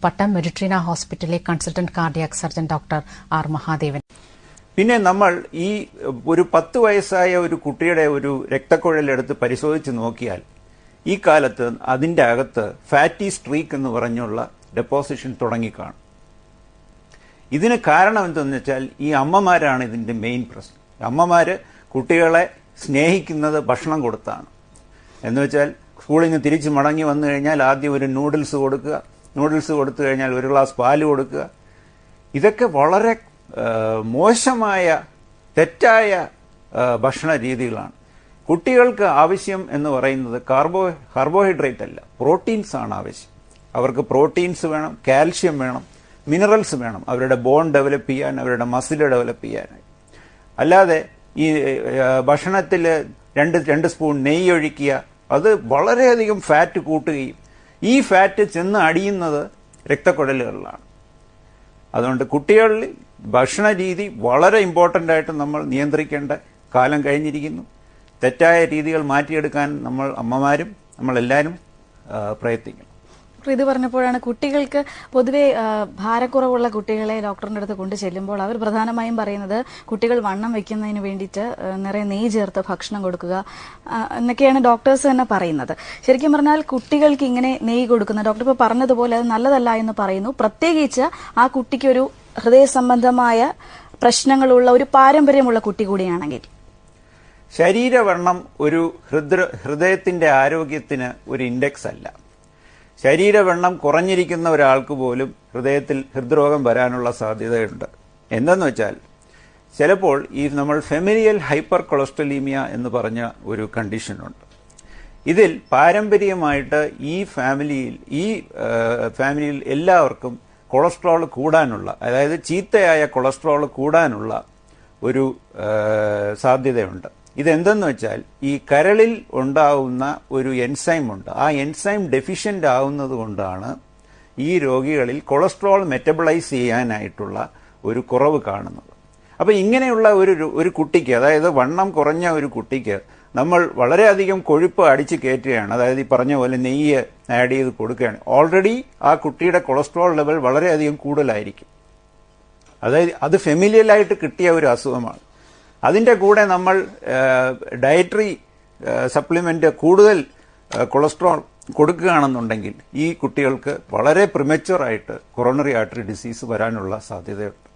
പട്ടം മെഡിട്രീന ഹോസ്പിറ്റലിലെ consultant cardiac surgeon doctor R Mahadevan. പിന്നെ നമ്മൾ ഈ ഒരു 10 വയസ്സായ ഒരു കുട്ടിയുടെ ഒരു രക്തക്കുഴലെടുത്ത് പരിശോധിച്ച് നോക്കിയാൽ ഈ കാലത്ത് അതിൻ്റെ അകത്ത് ഫാറ്റി സ്ട്രീക്ക് എന്ന് പറഞ്ഞുള്ള ഡെപ്പോസിഷൻ തുടങ്ങിക്കാണും. ഇതിന് കാരണം എന്തെന്ന് വെച്ചാൽ ഈ അമ്മമാരാണ് ഇതിൻ്റെ മെയിൻ പ്രശ്നം. അമ്മമാർ കുട്ടികളെ സ്നേഹിക്കുന്നത് ഭക്ഷണം കൊടുത്താണ്. എന്ന് വെച്ചാൽ സ്കൂളിൽ നിന്ന് തിരിച്ച് മടങ്ങി വന്നു കഴിഞ്ഞാൽ ആദ്യം ഒരു നൂഡിൽസ് കൊടുക്കുക, നൂഡിൽസ് കൊടുത്തു കഴിഞ്ഞാൽ ഒരു ഗ്ലാസ് പാല് കൊടുക്കുക. ഇതൊക്കെ വളരെ മോശമായ തെറ്റായ ഭക്ഷണ രീതികളാണ്. കുട്ടികൾക്ക് ആവശ്യം എന്ന് പറയുന്നത് കാർബോഹൈഡ്രേറ്റ് അല്ല, പ്രോട്ടീൻസ് ആണ് ആവശ്യം. അവർക്ക് പ്രോട്ടീൻസ് വേണം, കാൽഷ്യം വേണം, മിനറൽസ് വേണം അവരുടെ ബോൺ ഡെവലപ്പ് ചെയ്യാൻ, അവരുടെ മസിൽ ഡെവലപ്പ് ചെയ്യാനായി. അല്ലാതെ ഈ ഭക്ഷണത്തിൽ രണ്ട് സ്പൂൺ നെയ്യ് ഒഴിക്കുക, അത് വളരെയധികം ഫാറ്റ് കൂട്ടുകയും ഈ ഫാറ്റ് ചെന്ന് അടിയുന്നത് രക്തക്കുഴലുകളിലാണ്. അതുകൊണ്ട് കുട്ടികളിൽ ഭക്ഷണ രീതി വളരെ ഇമ്പോർട്ടൻ്റ് ആയിട്ട് നമ്മൾ നിയന്ത്രിക്കേണ്ട കാലം കഴിഞ്ഞിരിക്കുന്നു. തെറ്റായ രീതികൾ മാറ്റിയെടുക്കാൻ നമ്മൾ അമ്മമാരും നമ്മളെല്ലാവരും പ്രയത്നിക്കണം. ഇത് പറഞ്ഞപ്പോഴാണ് കുട്ടികൾക്ക് പൊതുവെ ഭാരക്കുറവുള്ള കുട്ടികളെ ഡോക്ടറിന്റെ അടുത്ത് കൊണ്ടു ചെല്ലുമ്പോൾ അവർ പ്രധാനമായും പറയുന്നത് കുട്ടികൾ വണ്ണം വെക്കുന്നതിന് വേണ്ടിയിട്ട് നിറയെ നെയ്യ് ചേർത്ത് ഭക്ഷണം കൊടുക്കുക എന്നൊക്കെയാണ് ഡോക്ടേഴ്സ് തന്നെ പറയുന്നത്. ശരിക്കും പറഞ്ഞാൽ കുട്ടികൾക്ക് ഇങ്ങനെ നെയ്യ് കൊടുക്കുന്ന ഡോക്ടർ ഇപ്പോൾ പറഞ്ഞതുപോലെ അത് നല്ലതല്ല എന്ന് പറയുന്നു. പ്രത്യേകിച്ച് ആ കുട്ടിക്കൊരു ഹൃദയ സംബന്ധമായ പ്രശ്നങ്ങളുള്ള ഒരു പാരമ്പര്യമുള്ള കുട്ടി കൂടിയാണെങ്കിൽ. ശരീരവണ്ണം ഒരു ഹൃദയത്തിന്റെ ആരോഗ്യത്തിന് ഒരു ഇൻഡെക്സ് അല്ല. ശരീരവണ്ണം കുറഞ്ഞിരിക്കുന്ന ഒരാൾക്ക് പോലും ഹൃദയത്തിൽ ഹൃദ്രോഗം വരാനുള്ള സാധ്യതയുണ്ട്. എന്തെന്ന് വെച്ചാൽ ചിലപ്പോൾ ഈ നമ്മൾ ഫെമിലിയൽ ഹൈപ്പർ കൊളസ്ട്രോളീമിയ എന്ന് പറഞ്ഞ ഒരു കണ്ടീഷനുണ്ട്. ഇതിൽ പാരമ്പര്യമായിട്ട് ഈ ഫാമിലിയിൽ എല്ലാവർക്കും കൊളസ്ട്രോൾ കൂടാനുള്ള, അതായത് ചീത്തയായ കൊളസ്ട്രോൾ കൂടാനുള്ള ഒരു സാധ്യതയുണ്ട്. ഇതെന്തെന്ന് വെച്ചാൽ ഈ കരളിൽ ഉണ്ടാവുന്ന ഒരു എൻസൈം ഉണ്ട്. ആ എൻസൈം ഡെഫിഷ്യൻ്റ് ആവുന്നത് കൊണ്ടാണ് ഈ രോഗികളിൽ കൊളസ്ട്രോൾ മെറ്റബിളൈസ് ചെയ്യാനായിട്ടുള്ള ഒരു കുറവ് കാണുന്നത്. അപ്പോൾ ഇങ്ങനെയുള്ള ഒരു കുട്ടിക്ക്, അതായത് വണ്ണം കുറഞ്ഞ ഒരു കുട്ടിക്ക് നമ്മൾ വളരെയധികം കൊഴുപ്പ് അടിച്ച് കയറ്റുകയാണ്, അതായത് ഈ പറഞ്ഞ പോലെ നെയ്യ് ആഡ് ചെയ്ത് കൊടുക്കുകയാണ്. ഓൾറെഡി ആ കുട്ടിയുടെ കൊളസ്ട്രോൾ ലെവൽ വളരെയധികം കൂടുതലായിരിക്കും. അതായത് അത് ഫെമിലിയലായിട്ട് കിട്ടിയ ഒരു അസുഖമാണ്. അതിൻ്റെ കൂടെ നമ്മൾ ഡയറ്ററി സപ്ലിമെൻ്റ് കൂടുതൽ കൊളസ്ട്രോൾ കൊടുക്കുകയാണെന്നുണ്ടെങ്കിൽ ഈ കുട്ടികൾക്ക് വളരെ പ്രിമച്വറായിട്ട് കൊറോണറി ആർട്ടറി ഡിസീസ് വരാനുള്ള സാധ്യതയുണ്ട്.